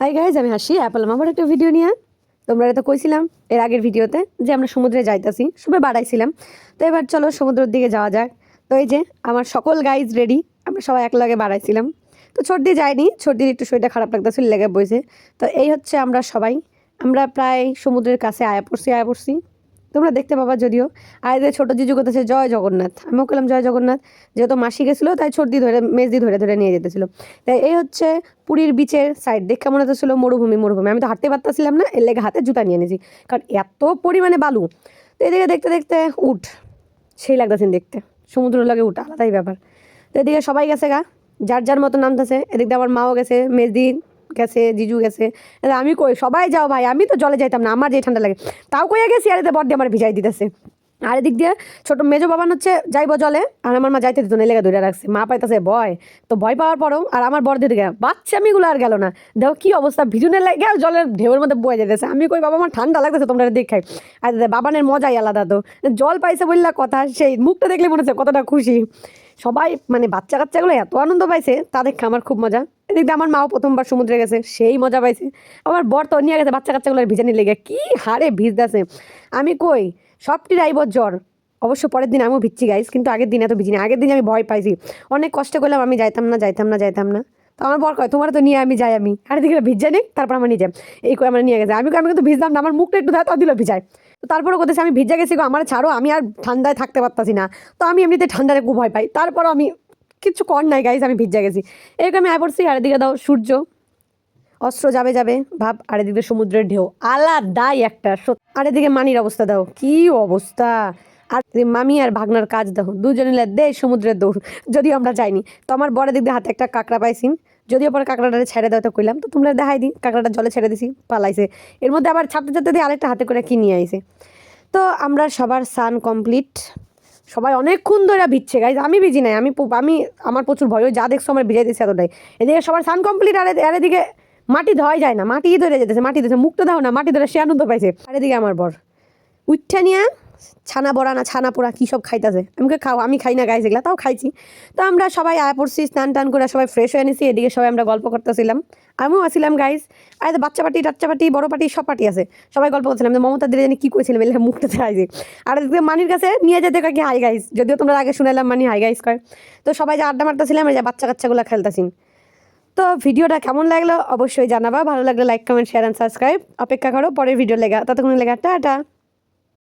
Hi guys, আমি হাসি Apple আমার একটা ভিডিও নিয়ে। তোমরা তো কইছিলাম এর আগের ভিডিওতে যে আমরা সমুদ্রে যাইতাছি, সবে বাড়াইছিলাম। তো এবার চলো সমুদ্রের দিকে যাওয়া যাক। তো এই যে আমার সকল গাইজ রেডি, আমরা সবাই একলগে বাড়াইছিলাম। তো ছর্দি যায়নি, ছর্দির একটু শরীরটা খারাপ লাগতেছিল, লেগে বইছে। তো এই হচ্ছে আমরা সবাই, আমরা প্রায় সমুদ্রের কাছে আয়া পড়ছি। তোমরা দেখতে পাবা যদিও। আর এদের ছোটো জিজু করতেছে জয় জগন্নাথ, আমিও করলাম জয় জগন্নাথ। যেহেতু মাসি গেছিলো তাই ছর্দি ধরে মেজদি ধরে ধরে নিয়ে যেতেছিলো। তাই এই হচ্ছে পুরীর বিচের সাইড। দেখে মনে হচ্ছিল মরুভূমি। আমি তো হাঁটতে পারতেছিলাম না, এর লেগে হাতে জুতা নিয়ে নিয়েছি, কারণ এত পরিমাণে বালু। তো এদিকে দেখতে দেখতে উঠ সেই লাগতেছেন দেখতে, সমুদ্র লাগে উঠ আলাদাই ব্যাপার। তো এদিকে সবাই গেছে গা, যার যার মতো নামতেছে। এদিক দিয়ে আমার মাও গেছে, মেজদি গেছে, জিজু গেছে। আমি কই সবাই যাও ভাই, আমি তো জলে যাইতাম না, আমার যে ঠান্ডা লাগে। তাও কইয়া গেছি, আর এতে বড্ডি আমার ভিজাই দিতেছে। আর এদিক দিয়ে ছোটো মেজো বাবান হচ্ছে যাইব জলে, আর আমার মা যাইতে দিত না, লেগে ধরে রাখছে। মা পাইতেছে ভয়, তো ভয় পাওয়ার পরও আর আমার বড় দিকে বাচ্চামিগুলো আর গেল না। দেখো কি অবস্থা, ভিজুনের লাগে জলের ঢেউয়ের মধ্যে বয়ে যেতেছে। আমি কই বাবা আমার ঠান্ডা লাগতেছে, তোমরা দেখাই। আর বাবানের মজাই আলাদা। তো জল পাইছে বললা কথা, সেই মুখটা দেখলে মনে হচ্ছে কতটা খুশি। সবাই মানে বাচ্চা কাচ্চাগুলো এত আনন্দ পাইছে, তা দেখে আমার খুব মজা। এদিক দিয়ে আমার মাও প্রথমবার সমুদ্রে গেছে, সেই মজা পাইছে। আমার বর তো নিয়ে গেছে বাচ্চা কাচ্চাগুলোর ভিজানি লেগে, কি হারে ভিজতেছে। আমি কই সবটি আইব জ্বর। অবশ্য পরের দিন আমিও ভিজছি গাইস, কিন্তু আগের দিন এত ভিজিনি। আগের দিন আমি ভয় পাইছি, অনেক কষ্ট করলাম, আমি যাইতাম না। তো আমার বর কয় তোমার তো নিয়ে আমি যাই, আমি আর দিকে ভিজা নেই, তারপর আমার নিয়ে যাই। এই করে আমার নিয়ে গেছে। আমি কিন্তু ভিজলাম না, আমার মুখটা একটু ধাত দিল ভিজায়। তো তারপরে কোথায় আমি ভিজা গেছি গো, আমার ছাড়ো, আমি আর ঠান্ডায় থাকতে পারতাছি না। তো আমি এমনিতে ঠান্ডায় খুব ভয় পাই, তারপরও আমি কিছু কর নাই গাইস, আমি ভিজা গেছি। এরকম আমি আয় পড়ছি। আর এদিকে দাও সূর্য অস্ত্র যাবে ভাব, আর এদিকে সমুদ্রের ঢেউ আলাদাই একটা। আর এদিকে মানির অবস্থা দাও, কি অবস্থা। আর মামি আর ভাগনার কাজ দেখো, দুজনে দে সমুদ্রের দৌড়। যদিও আমরা যাইনি। তো আমার বড় দিক দিয়ে হাতে একটা কাঁকড়া পাইছি, যদিও পরে কাঁকড়াটা ছেড়ে দাও তো কইলাম। তো তোমরা দেখাই দিই, কাঁকড়াটা জলে ছেড়ে দিছি, পালাইছে। এর মধ্যে আবার ছাপতে দিয়ে আরেকটা হাতে করে কি নিয়ে আইছে। তো আমরা সবার সান কমপ্লিট, সবাই অনেকক্ষণ ধরে ভিজছে গাইজ। আমি ভিজি নাই, আমি আমার প্রচুর ভয়, যা দেখছো আমার ভিজাই দিচ্ছে এতটাই। এদিকে সবার সান কমপ্লিট, আর এদিকে মাটি ধোয়াই যায় না, মাটি ধরে যেতেছে, মাটি ধরেছে, মুখটা দাও না, মাটি ধরে সে আনন্দ পাইছে। আর এদিকে আমার বর উঠা নিয়ে ছানা বড়া না ছানা পোড়া কী সব খাইতেছে। আমাকে খাও, আমি খাই না গাইজ এগুলা, তাও খাইছি। তো আমরা সবাই আয়া পড়ছি, স্নান টান করে সবাই ফ্রেশ হয়ে নিছি। এদিকে সবাই আমরা গল্প করতেছিলাম, আমিও আসছিলাম গাইজ। আর বাচ্চা পার্টি টাচ্চা পার্টি বড় পার্টি সব পার্টি আছে, সবাই গল্প করছিলাম যে মমতা দিদি জানি কী করেছিলাম, এলাকা মুখটাতে আইছে। আর এদিকে মানির কাছে নিয়ে যেতে কয় কি হাই গাইজ, যদিও তোমরা আগে শুনাইলাম মানি হাই গাইজ কয়। তো সবাই যে আড্ডা মারতেছিলাম, এই যে বাচ্চা কাচ্চাগুলো খেলতেছি। তো ভিডিওটা কেমন লাগলো অবশ্যই জানাবা, ভালো লাগলে like comment share and subscribe. অপেক্ষা করো পরের ভিডিও লেগা, ততক্ষণ লেগা টাটা।